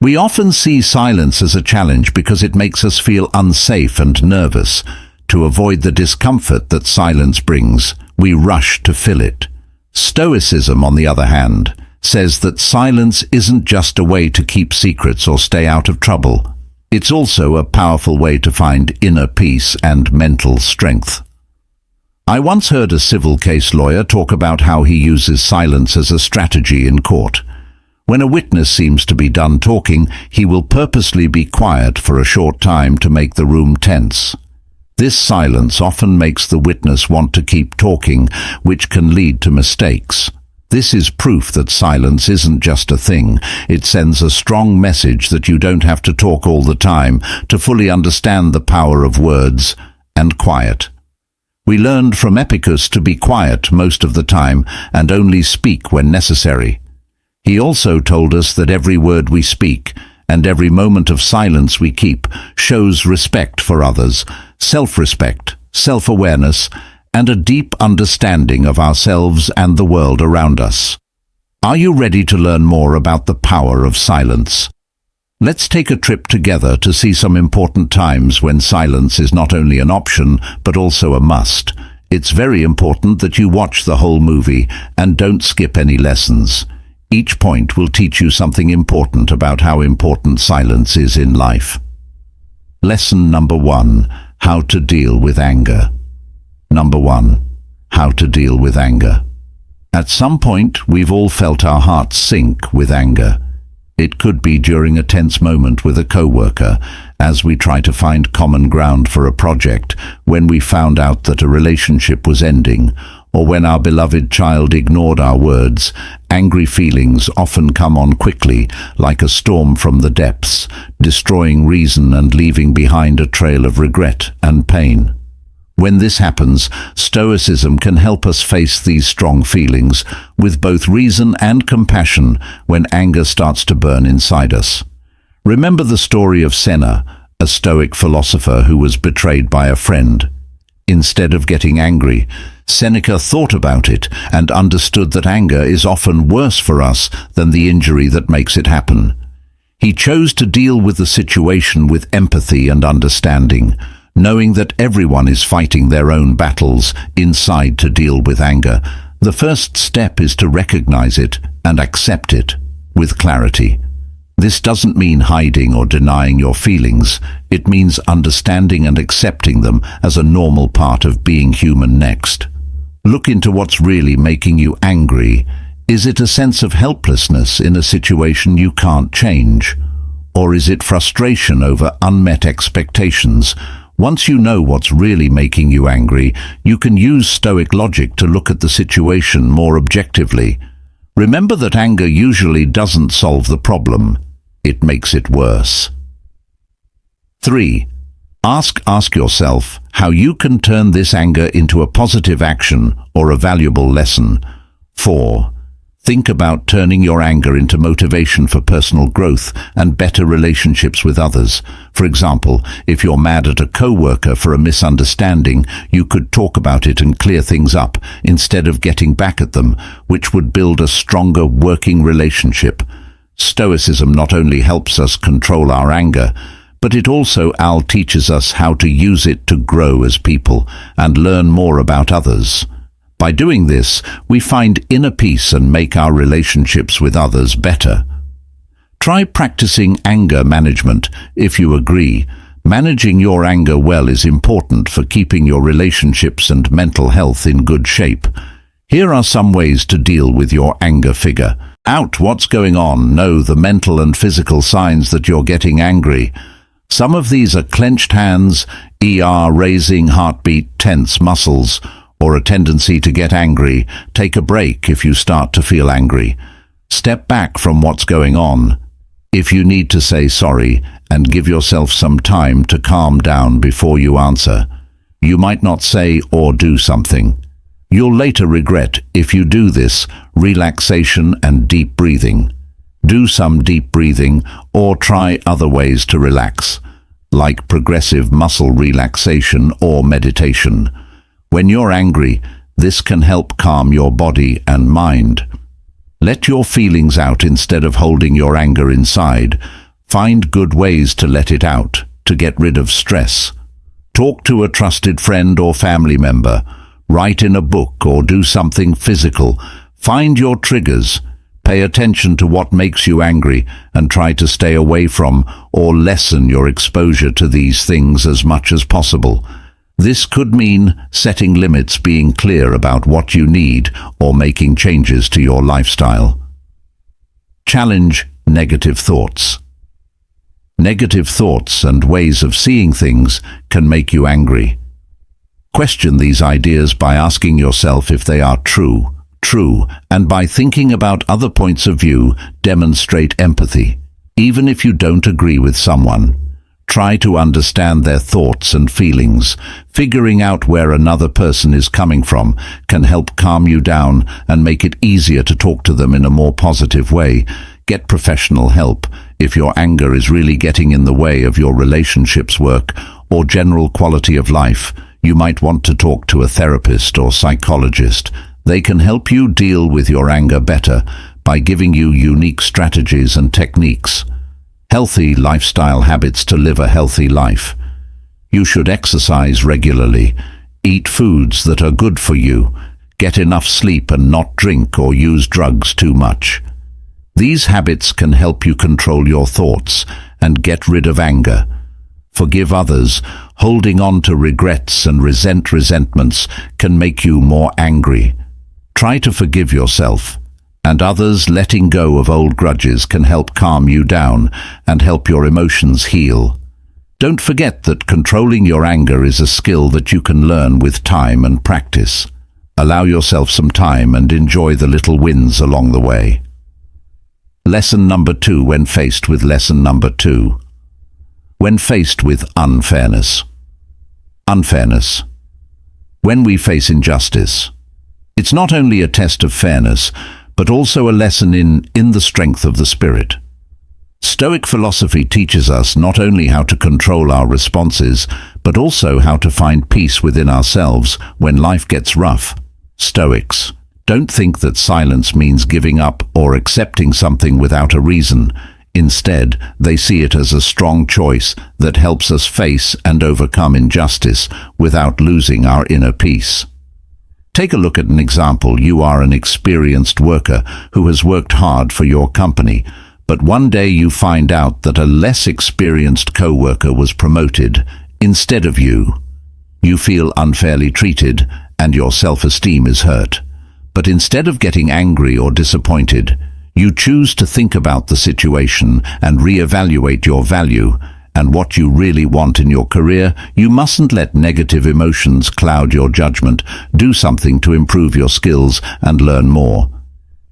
We often see silence as a challenge because it makes us feel unsafe and nervous. To avoid the discomfort that silence brings, we rush to fill it. Stoicism, on the other hand, says that silence isn't just a way to keep secrets or stay out of trouble. It's also a powerful way to find inner peace and mental strength. I once heard a civil case lawyer talk about how he uses silence as a strategy in court. When a witness seems to be done talking, he will purposely be quiet for a short time to make the room tense. This silence often makes the witness want to keep talking, which can lead to mistakes. This is proof that silence isn't just a thing. It sends a strong message that you don't have to talk all the time to fully understand the power of words and quiet. We learned from Epicurus to be quiet most of the time and only speak when necessary. He also told us that every word we speak and every moment of silence we keep shows respect for others, self-respect, self-awareness, and a deep understanding of ourselves and the world around us. Are you ready to learn more about the power of silence? Let's take a trip together to see some important times when silence is not only an option, but also a must. It's very important that you watch the whole movie and don't skip any lessons. Each point will teach you something important about how important silence is in life. Lesson number 1: How to deal with anger. Number 1. How to deal with anger. At some point, we've all felt our hearts sink with anger. It could be during a tense moment with a coworker, as we try to find common ground for a project, when we found out that a relationship was ending, or when our beloved child ignored our words. Angry feelings often come on quickly, like a storm from the depths, destroying reason and leaving behind a trail of regret and pain. When this happens, Stoicism can help us face these strong feelings with both reason and compassion when anger starts to burn inside us. Remember the story of Seneca, a Stoic philosopher who was betrayed by a friend. Instead of getting angry, Seneca thought about it and understood that anger is often worse for us than the injury that makes it happen. He chose to deal with the situation with empathy and understanding, knowing that everyone is fighting their own battles inside to deal with anger. The first step is to recognize it and accept it with clarity. This doesn't mean hiding or denying your feelings. It means understanding and accepting them as a normal part of being human. Next, look into what's really making you angry. Is it a sense of helplessness in a situation you can't change? Or is it frustration over unmet expectations? Once you know what's really making you angry, you can use Stoic logic to look at the situation more objectively. Remember that anger usually doesn't solve the problem. It makes it worse. 3. Ask yourself how you can turn this anger into a positive action or a valuable lesson. 4. Think about turning your anger into motivation for personal growth and better relationships with others. For example, if you're mad at a coworker for a misunderstanding, you could talk about it and clear things up instead of getting back at them, which would build a stronger working relationship. Stoicism not only helps us control our anger, but it also teaches us how to use it to grow as people and learn more about others. By doing this, we find inner peace and make our relationships with others better. Try practicing anger management if you agree. Managing your anger well is important for keeping your relationships and mental health in good shape. Here are some ways to deal with your anger. Figure out what's going on. Know the mental and physical signs that you're getting angry. Some of these are clenched hands, raising heartbeat, tense muscles, or a tendency to get angry. Take a break if you start to feel angry. Step back from what's going on. If you need to say sorry and give yourself some time to calm down before you answer. You might not say or do something you'll later regret if you do this. Relaxation and deep breathing. Do some deep breathing or try other ways to relax, like progressive muscle relaxation or meditation. When you're angry, this can help calm your body and mind. Let your feelings out instead of holding your anger inside. Find good ways to let it out, to get rid of stress. Talk to a trusted friend or family member. Write in a book or do something physical. Find your triggers. Pay attention to what makes you angry and try to stay away from or lessen your exposure to these things as much as possible. This could mean setting limits, being clear about what you need, or making changes to your lifestyle. Challenge negative thoughts. Negative thoughts and ways of seeing things can make you angry. Question these ideas by asking yourself if they are true, and by thinking about other points of view, demonstrate empathy. Even if you don't agree with someone, try to understand their thoughts and feelings. Figuring out where another person is coming from can help calm you down and make it easier to talk to them in a more positive way. Get professional help if your anger is really getting in the way of your relationships, work, or general quality of life. You might want to talk to a therapist or psychologist. They can help you deal with your anger better by giving you unique strategies and techniques. Healthy lifestyle habits to live a healthy life. You should exercise regularly, eat foods that are good for you, get enough sleep and not drink or use drugs too much. These habits can help you control your thoughts and get rid of anger. Forgive others. Holding on to regrets and resentments can make you more angry. Try to forgive yourself and others. Letting go of old grudges can help calm you down and help your emotions heal. Don't forget that controlling your anger is a skill that you can learn with time and practice. Allow yourself some time and enjoy the little wins along the way. Lesson number 2 when faced with lesson number 2. When faced with unfairness. Unfairness. When we face injustice, it's not only a test of fairness, but also a lesson in the strength of the spirit. Stoic philosophy teaches us not only how to control our responses, but also how to find peace within ourselves when life gets rough. Stoics don't think that silence means giving up or accepting something without a reason. Instead, they see it as a strong choice that helps us face and overcome injustice without losing our inner peace. Take a look at an example. You are an experienced worker who has worked hard for your company, but one day you find out that a less experienced co-worker was promoted instead of you. You feel unfairly treated and your self-esteem is hurt. But instead of getting angry or disappointed, you choose to think about the situation and reevaluate your value and what you really want in your career. You mustn't let negative emotions cloud your judgment. Do something to improve your skills and learn more.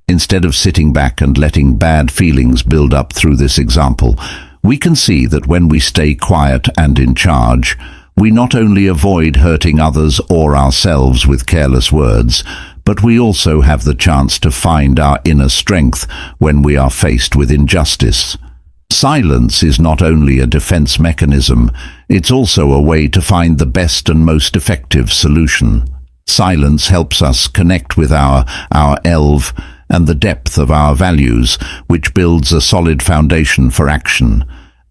Instead of sitting back and letting bad feelings build up. Through this example, we can see that when we stay quiet and in charge, we not only avoid hurting others or ourselves with careless words, but we also have the chance to find our inner strength when we are faced with injustice. Silence is not only a defense mechanism, it's also a way to find the best and most effective solution. Silence helps us connect with our elf and the depth of our values, which builds a solid foundation for action.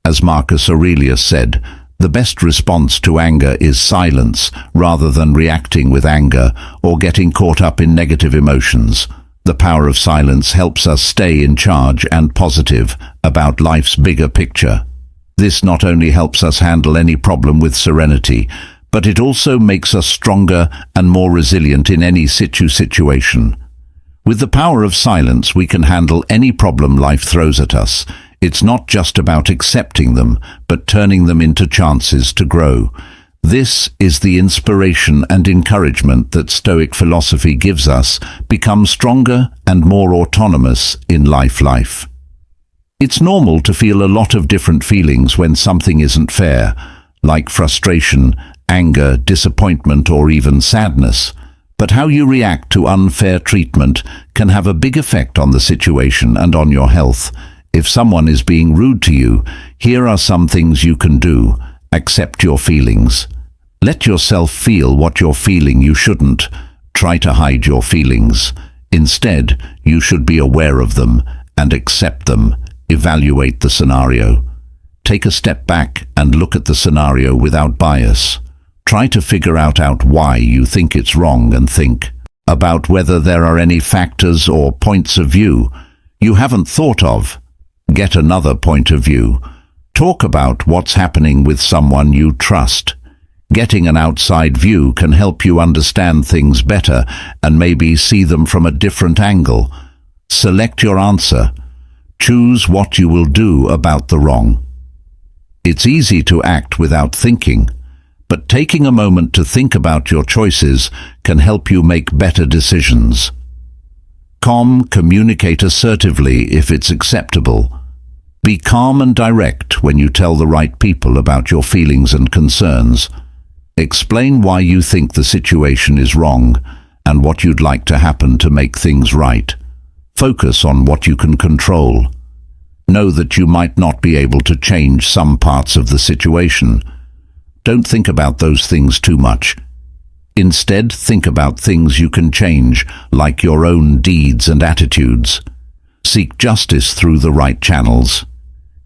As Marcus Aurelius said, the best response to anger is silence, rather than reacting with anger or getting caught up in negative emotions. The power of silence helps us stay in charge and positive about life's bigger picture. This not only helps us handle any problem with serenity, but it also makes us stronger and more resilient in any situation. With the power of silence, we can handle any problem life throws at us. It's not just about accepting them, but turning them into chances to grow. This is the inspiration and encouragement that Stoic philosophy gives us. Become stronger and more autonomous in life. It's normal to feel a lot of different feelings when something isn't fair, like frustration, anger, disappointment, or even sadness. But how you react to unfair treatment can have a big effect on the situation and on your health. If someone is being rude to you, here are some things you can do. Accept your feelings. Let yourself feel what you're feeling. You shouldn't try to hide your feelings. Instead, you should be aware of them and accept them. Evaluate the scenario. Take a step back and look at the scenario without bias. Try to figure out why you think it's wrong and think about whether there are any factors or points of view you haven't thought of. Get another point of view. Talk about what's happening with someone you trust. Getting an outside view can help you understand things better and maybe see them from a different angle. Select your answer. Choose what you will do about the wrong. It's easy to act without thinking, but taking a moment to think about your choices can help you make better decisions. Communicate assertively if it's acceptable. Be calm and direct when you tell the right people about your feelings and concerns. Explain why you think the situation is wrong and what you'd like to happen to make things right. Focus on what you can control. Know that you might not be able to change some parts of the situation. Don't think about those things too much. Instead, think about things you can change, like your own deeds and attitudes. Seek justice through the right channels.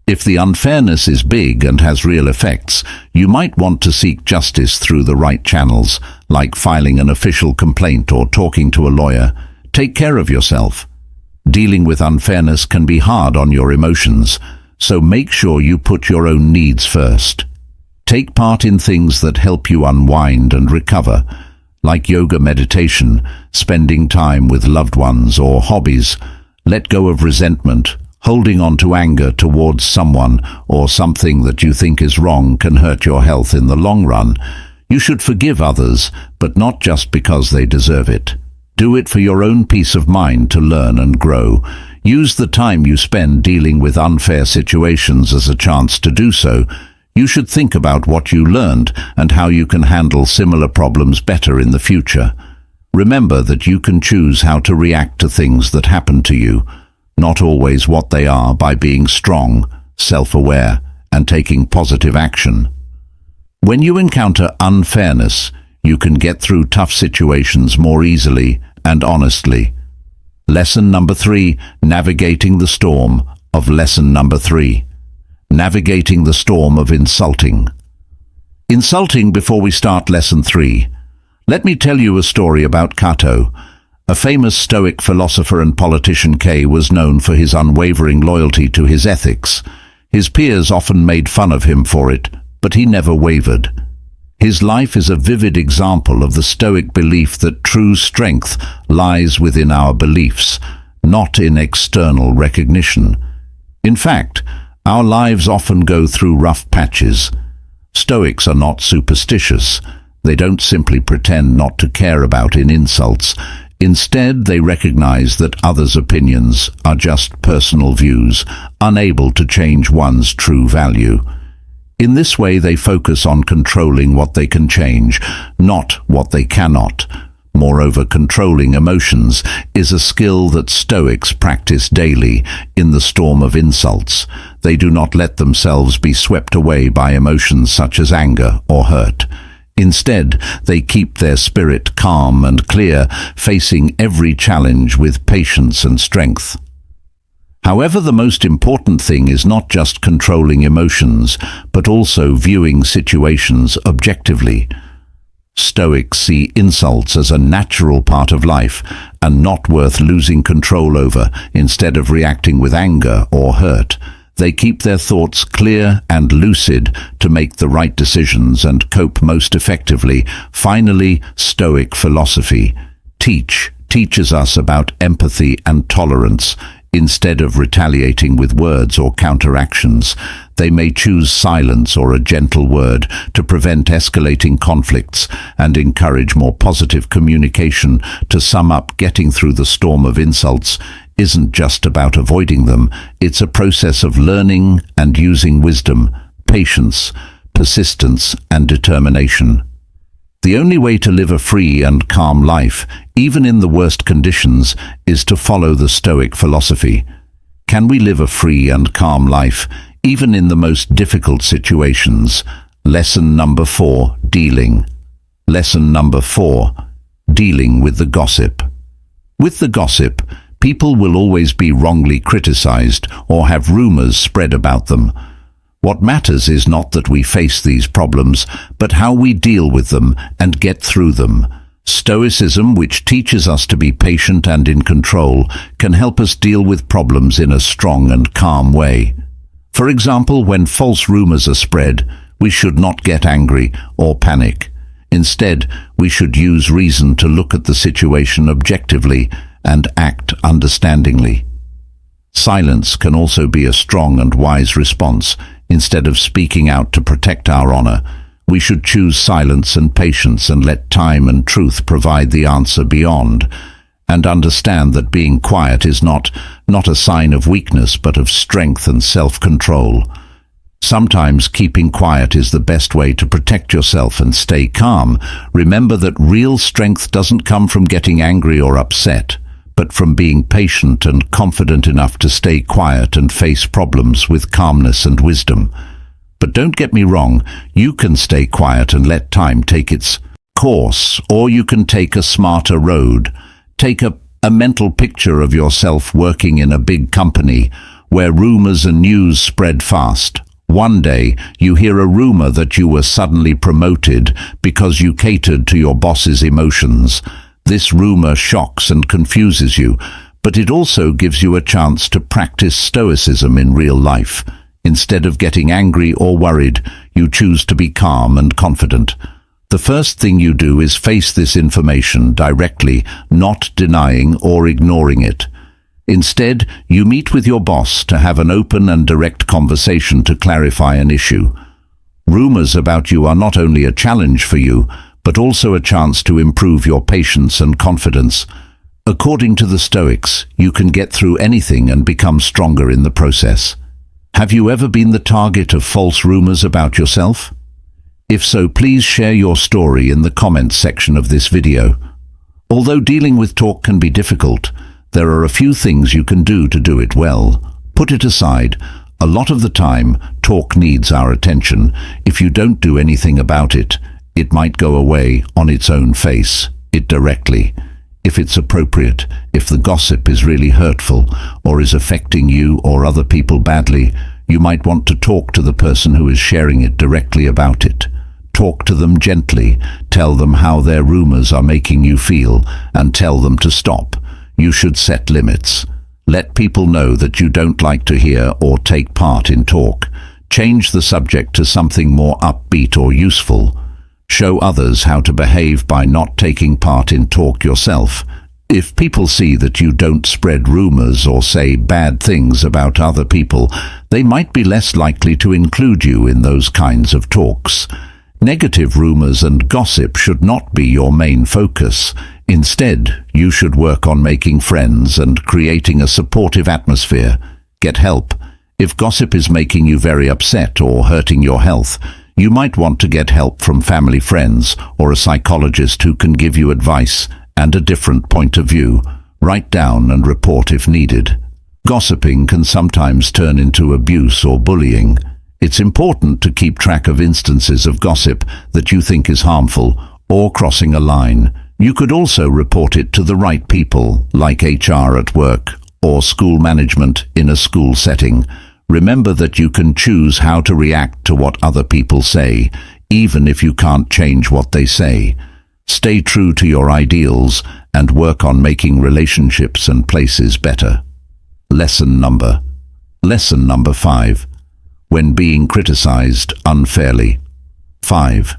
If the unfairness is big and has real effects, you might want to seek justice through the right channels, like filing an official complaint or talking to a lawyer. Take care of yourself. Dealing with unfairness can be hard on your emotions, so make sure you put your own needs first. Take part in things that help you unwind and recover, like yoga, meditation, spending time with loved ones, or hobbies. Let go of resentment. Holding on to anger towards someone or something that you think is wrong can hurt your health in the long run. You should forgive others, but not just because they deserve it. Do it for your own peace of mind to learn and grow. Use the time you spend dealing with unfair situations as a chance to do so. You should think about what you learned and how you can handle similar problems better in the future. Remember that you can choose how to react to things that happen to you, not always what they are, by being strong, self-aware, and taking positive action. When you encounter unfairness, you can get through tough situations more easily and honestly. Lesson number 3, navigating the storm of lesson number 3. Navigating the storm of insulting. Insulting before we start lesson 3. Let me tell you a story about Cato. A famous Stoic philosopher and politician, K was known for his unwavering loyalty to his ethics. His peers often made fun of him for it, but he never wavered. His life is a vivid example of the Stoic belief that true strength lies within our beliefs, not in external recognition. In fact, our lives often go through rough patches. Stoics are not superstitious. They don't simply pretend not to care about insults. Instead, they recognize that others' opinions are just personal views, unable to change one's true value. In this way, they focus on controlling what they can change, not what they cannot. Moreover, controlling emotions is a skill that Stoics practice daily in the storm of insults. They do not let themselves be swept away by emotions such as anger or hurt. Instead, they keep their spirit calm and clear, facing every challenge with patience and strength. However, the most important thing is not just controlling emotions, but also viewing situations objectively. Stoics see insults as a natural part of life and not worth losing control over. Instead of reacting with anger or hurt, they keep their thoughts clear and lucid to make the right decisions and cope most effectively. Finally, Stoic philosophy teaches us about empathy and tolerance. Instead of retaliating with words or counteractions, they may choose silence or a gentle word to prevent escalating conflicts and encourage more positive communication. To sum up, getting through the storm of insults isn't just about avoiding them. It's a process of learning and using wisdom, patience, persistence, and determination. The only way to live a free and calm life, even in the worst conditions, is to follow the Stoic philosophy. Can we live a free and calm life, even in the most difficult situations? Lesson number 4, dealing. Lesson number 4, dealing with the gossip. With the gossip, people will always be wrongly criticized or have rumors spread about them. What matters is not that we face these problems, but how we deal with them and get through them. Stoicism, which teaches us to be patient and in control, can help us deal with problems in a strong and calm way. For example, when false rumors are spread, we should not get angry or panic. Instead, we should use reason to look at the situation objectively and act understandingly. Silence can also be a strong and wise response. Instead of speaking out to protect our honor, we should choose silence and patience and let time and truth provide the answer beyond, and understand that being quiet is not a sign of weakness but of strength and self-control. Sometimes keeping quiet is the best way to protect yourself and stay calm. Remember that real strength doesn't come from getting angry or upset, but from being patient and confident enough to stay quiet and face problems with calmness and wisdom. But don't get me wrong, you can stay quiet and let time take its course, or you can take a smarter road. Take a mental picture of yourself working in a big company where rumors and news spread fast. One day, you hear a rumor that you were suddenly promoted because you catered to your boss's emotions. This rumor shocks and confuses you, but it also gives you a chance to practice stoicism in real life. Instead of getting angry or worried, you choose to be calm and confident. The first thing you do is face this information directly, not denying or ignoring it. Instead, you meet with your boss to have an open and direct conversation to clarify an issue. Rumors about you are not only a challenge for you, but also a chance to improve your patience and confidence. According to the Stoics, you can get through anything and become stronger in the process. Have you ever been the target of false rumors about yourself? If so, please share your story in the comments section of this video. Although dealing with talk can be difficult, there are a few things you can do to do it well. Put it aside. A lot of the time, talk needs our attention. If you don't do anything about it, it might go away on its own. Face it directly. If it's appropriate, if the gossip is really hurtful or is affecting you or other people badly, you might want to talk to the person who is sharing it directly about it. Talk to them gently, tell them how their rumors are making you feel, and tell them to stop. You should set limits. Let people know that you don't like to hear or take part in talk. Change the subject to something more upbeat or useful. Show others how to behave by not taking part in talk yourself. If people see that you don't spread rumors or say bad things about other people, they might be less likely to include you in those kinds of talks. Negative rumors and gossip should not be your main focus. Instead, you should work on making friends and creating a supportive atmosphere. Get help. If gossip is making you very upset or hurting your health, you might want to get help from family, friends, or a psychologist who can give you advice and a different point of view. Write down and report if needed. Gossiping can sometimes turn into abuse or bullying. It's important to keep track of instances of gossip that you think is harmful or crossing a line. You could also report it to the right people, like HR at work or school management in a school setting. Remember that you can choose how to react to what other people say, even if you can't change what they say. Stay true to your ideals and work on making relationships and places better. Lesson number 5. When being criticized unfairly. 5.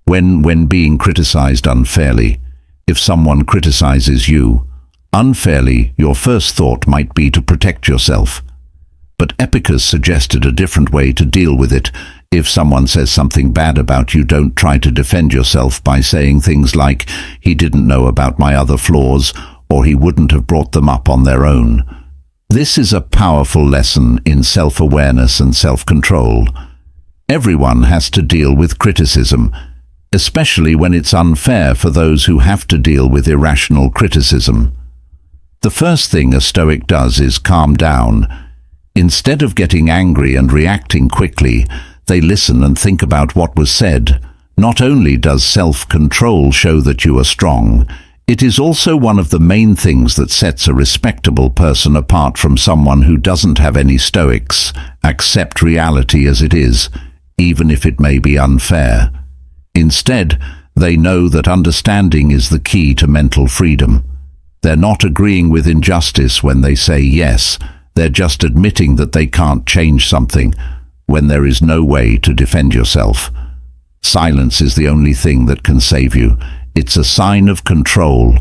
When being criticized unfairly. If someone criticizes you unfairly, your first thought might be to protect yourself. But Epicurus suggested a different way to deal with it. If someone says something bad about you, don't try to defend yourself by saying things like, "He didn't know about my other flaws," or "He wouldn't have brought them up on their own." This is a powerful lesson in self-awareness and self-control. Everyone has to deal with criticism, especially when it's unfair for those who have to deal with irrational criticism. The first thing a Stoic does is calm down. Instead of getting angry and reacting quickly, they listen and think about what was said. Not only does self-control show that you are strong, It is also one of the main things that sets a respectable person apart from someone who doesn't have any Stoics. Accept reality as it is, even if it may be unfair. Instead, they know that understanding is the key to mental freedom. They're not agreeing with injustice when they say yes, they're just admitting that they can't change something when there is no way to defend yourself. Silence is the only thing that can save you. It's a sign of control,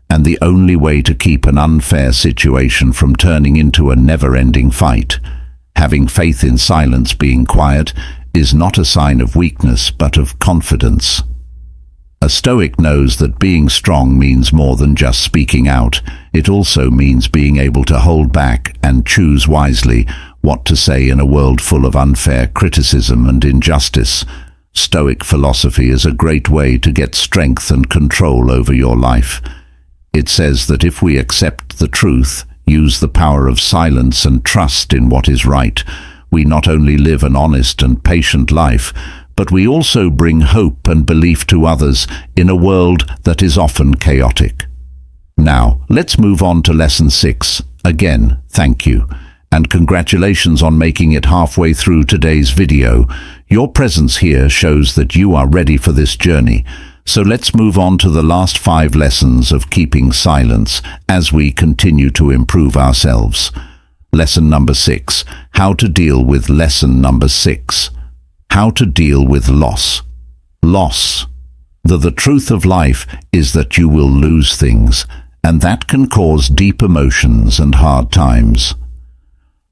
and the only way to keep an unfair situation from turning into a never-ending fight. Having faith in silence, being quiet, is not a sign of weakness but of confidence. A Stoic knows that being strong means more than just speaking out. It also means being able to hold back and choose wisely what to say in a world full of unfair criticism and injustice. Stoic philosophy is a great way to get strength and control over your life. It says that if we accept the truth, use the power of silence and trust in what is right, we not only live an honest and patient life, but we also bring hope and belief to others in a world that is often chaotic. Now, let's move on to Lesson 6. Again, thank you. And congratulations on making it halfway through today's video. Your presence here shows that you are ready for this journey. So let's move on to the last 5 lessons of keeping silence as we continue to improve ourselves. Lesson number 6. How to deal with lesson number 6. How to deal with loss. Loss. The truth of life is that you will lose things, and that can cause deep emotions and hard times.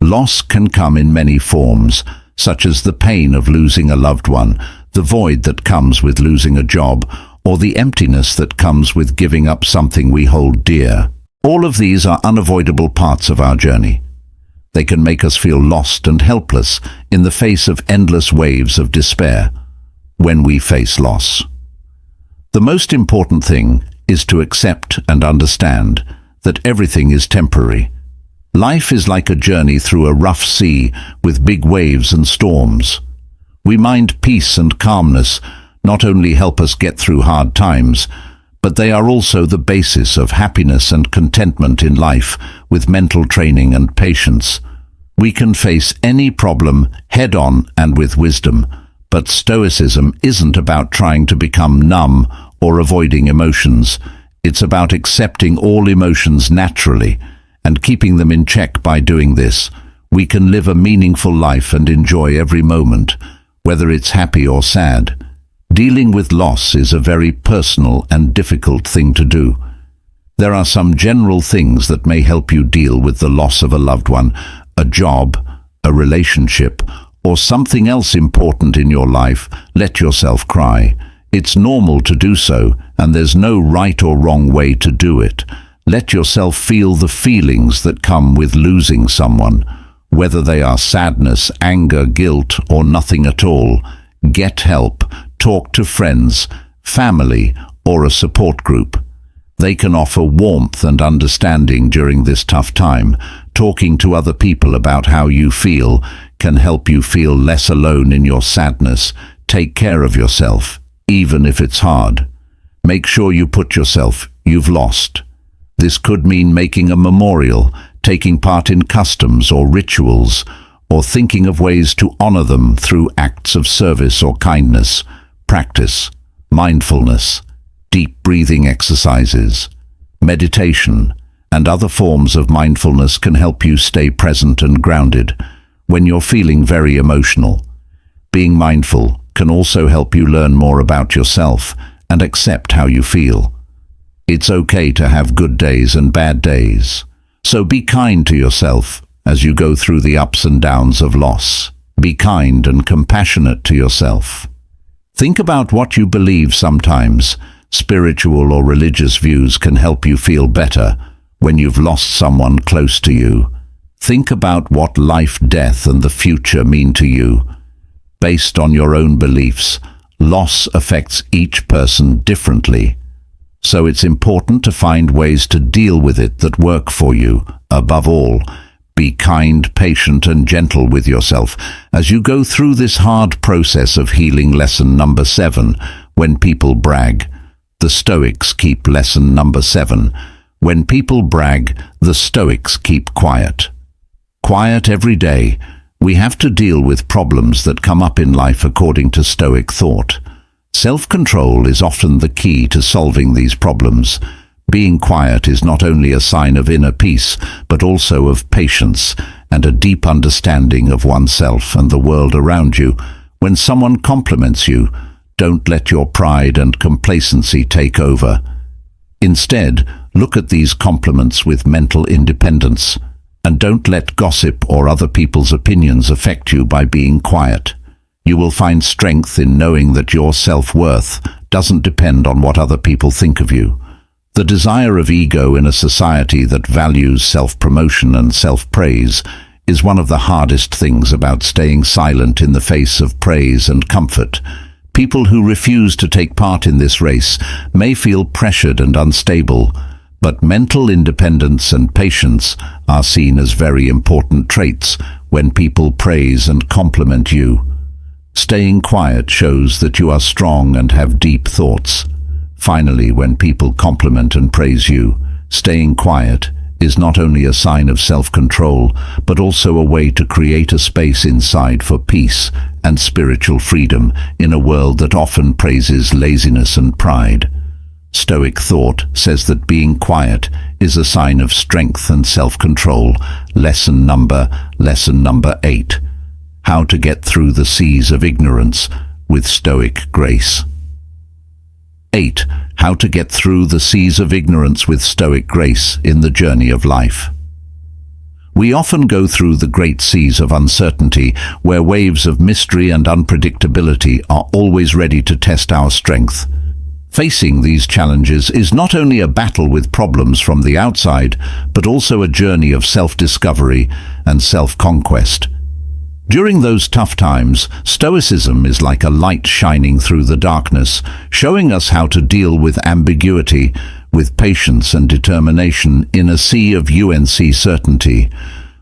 Loss can come in many forms, such as the pain of losing a loved one, the void that comes with losing a job, or the emptiness that comes with giving up something we hold dear. All of these are unavoidable parts of our journey. They can make us feel lost and helpless in the face of endless waves of despair when we face loss. The most important thing is to accept and understand that everything is temporary. Life is like a journey through a rough sea with big waves and storms. We mind peace and calmness not only help us get through hard times, but they are also the basis of happiness and contentment in life. With mental training and patience, we can face any problem head-on and with wisdom. But Stoicism isn't about trying to become numb or avoiding emotions. It's about accepting all emotions naturally and keeping them in check. By doing this, we can live a meaningful life and enjoy every moment, whether it's happy or sad. Dealing with loss is a very personal and difficult thing to do. There are some general things that may help you deal with the loss of a loved one, a job, a relationship, or something else important in your life. Let yourself cry. It's normal to do so, and there's no right or wrong way to do it. Let yourself feel the feelings that come with losing someone, whether they are sadness, anger, guilt, or nothing at all. Get help. Talk to friends, family, or a support group. They can offer warmth and understanding during this tough time. Talking to other people about how you feel can help you feel less alone in your sadness. Take care of yourself, even if it's hard. Make sure you put yourself, you've lost. This could mean making a memorial, taking part in customs or rituals, or thinking of ways to honor them through acts of service or kindness. Practice mindfulness, deep breathing exercises, meditation, and other forms of mindfulness can help you stay present and grounded when you're feeling very emotional. Being mindful can also help you learn more about yourself and accept how you feel. It's okay to have good days and bad days. So be kind to yourself as you go through the ups and downs of loss. Be kind and compassionate to yourself. Think about what you believe sometimes. Spiritual or religious views can help you feel better when you've lost someone close to you. Think about what life, death, and the future mean to you. Based on your own beliefs, loss affects each person differently. So it's important to find ways to deal with it that work for you. Above all, be kind, patient, and gentle with yourself as you go through this hard process of healing. Lesson number 7. When people brag. The Stoics keep lesson number 7. When people brag, the Stoics keep quiet. Quiet every day. We have to deal with problems that come up in life according to Stoic thought. Self-control is often the key to solving these problems. Being quiet is not only a sign of inner peace, but also of patience and a deep understanding of oneself and the world around you. When someone compliments you, don't let your pride and complacency take over. Instead, look at these compliments with mental independence, and don't let gossip or other people's opinions affect you by being quiet. You will find strength in knowing that your self-worth doesn't depend on what other people think of you. The desire of ego in a society that values self-promotion and self-praise is one of the hardest things about staying silent in the face of praise and comfort. People who refuse to take part in this race may feel pressured and unstable, but mental independence and patience are seen as very important traits when people praise and compliment you. Staying quiet shows that you are strong and have deep thoughts. Finally, when people compliment and praise you, staying quiet is not only a sign of self-control, but also a way to create a space inside for peace and spiritual freedom in a world that often praises laziness and pride. Stoic thought says that being quiet is a sign of strength and self-control. Lesson number 8. How to get through the seas of ignorance with Stoic grace. 8. How to get through the seas of ignorance with Stoic grace in the journey of life. We often go through the great seas of uncertainty, where waves of mystery and unpredictability are always ready to test our strength. Facing these challenges is not only a battle with problems from the outside, but also a journey of self-discovery and self-conquest. During those tough times, Stoicism is like a light shining through the darkness, showing us how to deal with ambiguity, with patience and determination in a sea of UNC certainty.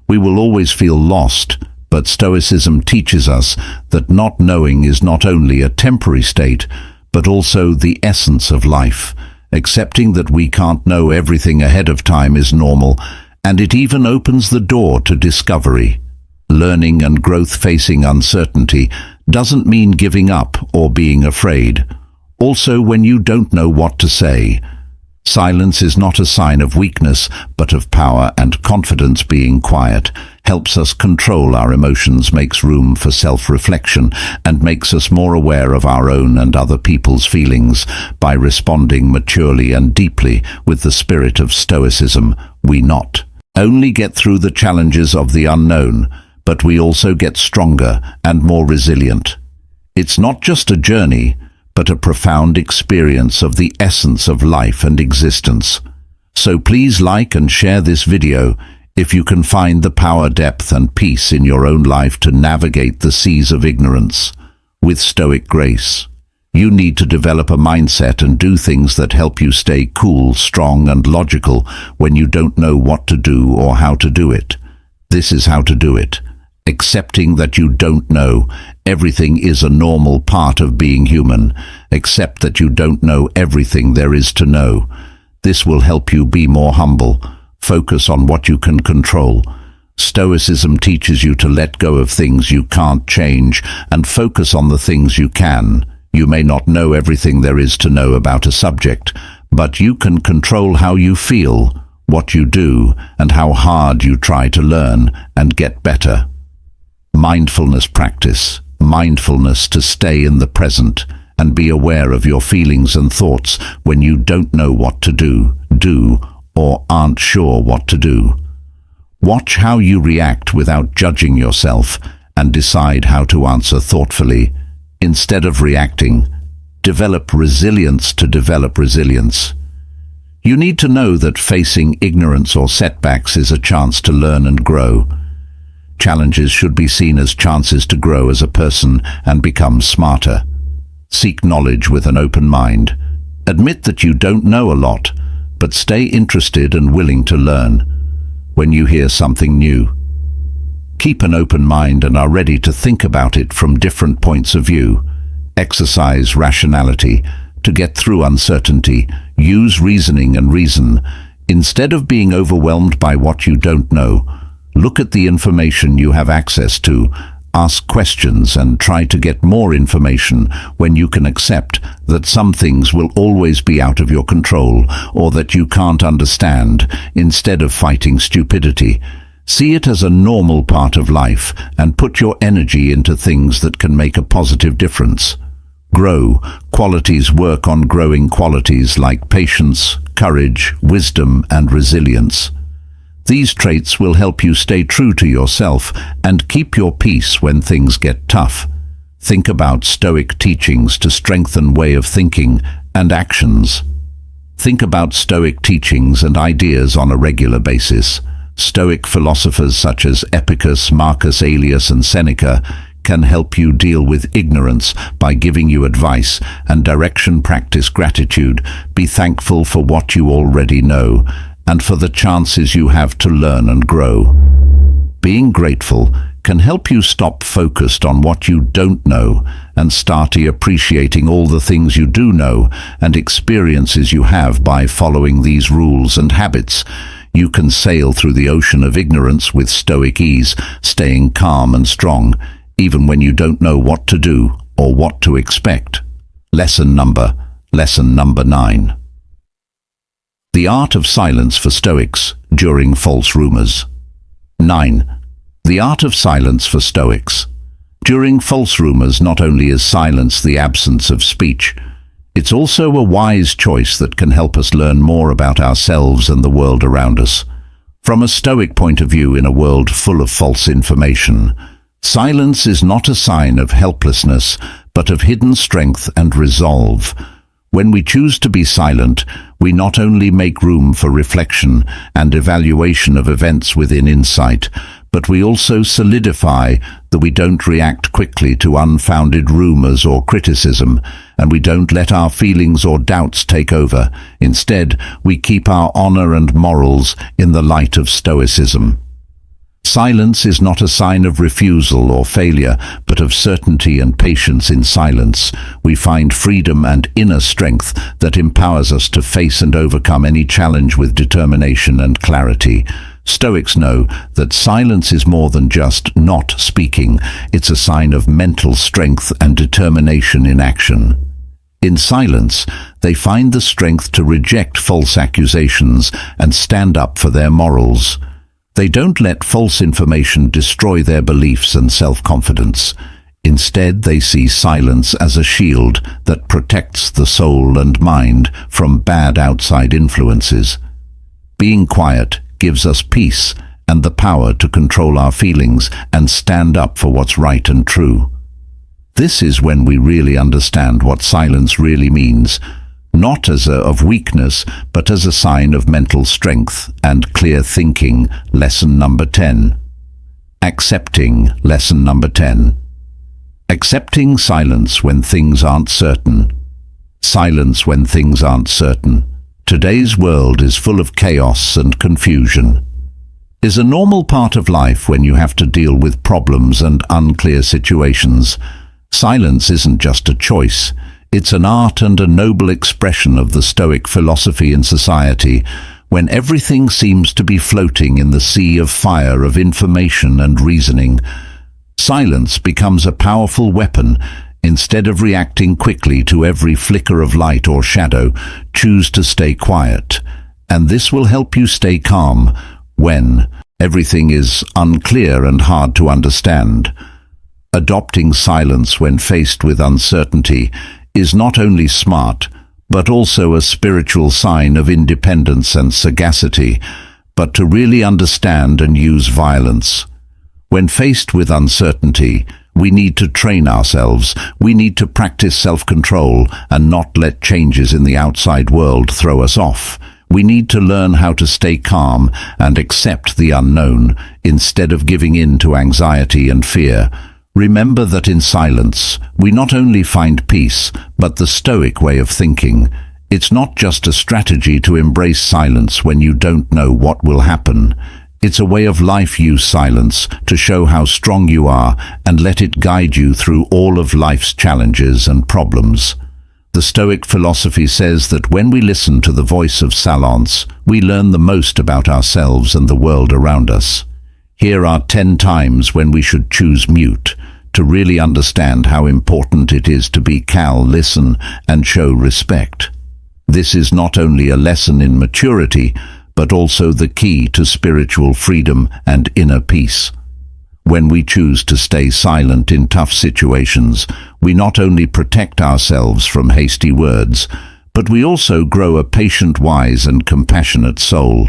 We will always feel lost, but Stoicism teaches us that not knowing is not only a temporary state, but also the essence of life. Accepting that we can't know everything ahead of time is normal, and it even opens the door to discovery. Learning and growth facing uncertainty doesn't mean giving up or being afraid. Also, when you don't know what to say, silence is not a sign of weakness, but of power and confidence. Being quiet helps us control our emotions, makes room for self-reflection, and makes us more aware of our own and other people's feelings. By responding maturely and deeply with the spirit of Stoicism, we not only get through the challenges of the unknown, but we also get stronger and more resilient. It's not just a journey, but a profound experience of the essence of life and existence. So please like and share this video if you can find the power, depth and peace in your own life to navigate the seas of ignorance with Stoic grace. You need to develop a mindset and do things that help you stay cool, strong and logical when you don't know what to do or how to do it. This is how to do it. Accepting that you don't know everything is a normal part of being human. Accept that you don't know everything there is to know. This will help you be more humble. Focus on what you can control. Stoicism teaches you to let go of things you can't change and focus on the things you can. You may not know everything there is to know about a subject, but you can control how you feel, what you do, and how hard you try to learn and get better. Mindfulness practice. Mindfulness to stay in the present and be aware of your feelings and thoughts when you don't know what to do, or aren't sure what to do. Watch how you react without judging yourself and decide how to answer thoughtfully. Instead of reacting, develop resilience to develop resilience. You need to know that facing ignorance or setbacks is a chance to learn and grow. Challenges should be seen as chances to grow as a person and become smarter. Seek knowledge with an open mind. Admit that you don't know a lot, but stay interested and willing to learn. When you hear something new, keep an open mind and are ready to think about it from different points of view. Exercise rationality. To get through uncertainty, use reasoning and reason. Instead of being overwhelmed by what you don't know, look at the information you have access to, ask questions and try to get more information when you can accept that some things will always be out of your control or that you can't understand, instead of fighting stupidity. See it as a normal part of life and put your energy into things that can make a positive difference. Grow qualities. Work on growing qualities like patience, courage, wisdom, and resilience. These traits will help you stay true to yourself and keep your peace when things get tough. Think about Stoic teachings to strengthen way of thinking and actions. Think about Stoic teachings and ideas on a regular basis. Stoic philosophers such as Epicurus, Marcus Aurelius, and Seneca can help you deal with ignorance by giving you advice and direction. Practice gratitude. Be thankful for what you already know and for the chances you have to learn and grow. Being grateful can help you stop focused on what you don't know and start appreciating all the things you do know and experiences you have. By following these rules and habits, you can sail through the ocean of ignorance with stoic ease, staying calm and strong, even when you don't know what to do or what to expect. Lesson number 9. The art of silence for Stoics during false rumors. 9. The art of silence for Stoics. During false rumors, not only is silence the absence of speech, it's also a wise choice that can help us learn more about ourselves and the world around us. From a Stoic point of view, in a world full of false information, silence is not a sign of helplessness, but of hidden strength and resolve. When we choose to be silent, we not only make room for reflection and evaluation of events within insight, but we also solidify that we don't react quickly to unfounded rumors or criticism, and we don't let our feelings or doubts take over. Instead, we keep our honor and morals in the light of Stoicism. Silence is not a sign of refusal or failure, but of certainty and patience. In silence, we find freedom and inner strength that empowers us to face and overcome any challenge with determination and clarity. Stoics know that silence is more than just not speaking. It's a sign of mental strength and determination in action. In silence, they find the strength to reject false accusations and stand up for their morals. They don't let false information destroy their beliefs and self-confidence. Instead, they see silence as a shield that protects the soul and mind from bad outside influences. Being quiet gives us peace and the power to control our feelings and stand up for what's right and true. This is when we really understand what silence really means, not as of weakness, but as a sign of mental strength and clear thinking. Lesson number 10. Accepting. Lesson number 10. Accepting silence when things aren't certain. Silence when things aren't certain. Today's world is full of chaos and confusion. Is a normal part of life when you have to deal with problems and unclear situations. Silence isn't just a choice. It's an art and a noble expression of the Stoic philosophy in society. When everything seems to be floating in the sea of fire of information and reasoning, silence becomes a powerful weapon. Instead of reacting quickly to every flicker of light or shadow, choose to stay quiet. And this will help you stay calm when everything is unclear and hard to understand. Adopting silence when faced with uncertainty is not only smart, but also a spiritual sign of independence and sagacity. But to really understand and use violence. When faced with uncertainty, we need to train ourselves. We need to practice self-control and not let changes in the outside world throw us off. We need to learn how to stay calm and accept the unknown instead of giving in to anxiety and fear. Remember that in silence, we not only find peace, but the Stoic way of thinking. It's not just a strategy to embrace silence when you don't know what will happen. It's a way of life. Use silence to show how strong you are and let it guide you through all of life's challenges and problems. The Stoic philosophy says that when we listen to the voice of silence, we learn the most about ourselves and the world around us. Here are 10 times when we should choose mute, to really understand how important it is to be calm, listen, and show respect. This is not only a lesson in maturity, but also the key to spiritual freedom and inner peace. When we choose to stay silent in tough situations, we not only protect ourselves from hasty words, but we also grow a patient, wise, and compassionate soul.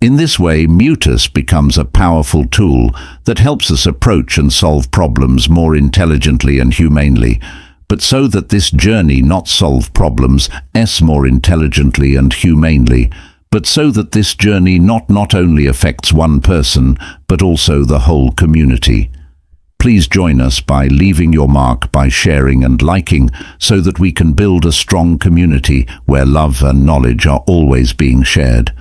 In this way, muteness becomes a powerful tool that helps us approach and solve problems more intelligently and humanely, but so that this journey not solve problems more intelligently and humanely, but so that this journey not only affects one person, but also the whole community. Please join us by leaving your mark, by sharing and liking, so that we can build a strong community where love and knowledge are always being shared.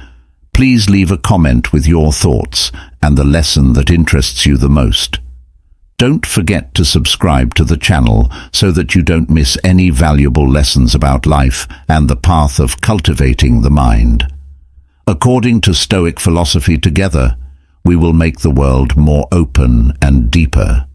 Please leave a comment with your thoughts and the lesson that interests you the most. Don't forget to subscribe to the channel so that you don't miss any valuable lessons about life and the path of cultivating the mind. According to Stoic philosophy, together, we will make the world more open and deeper.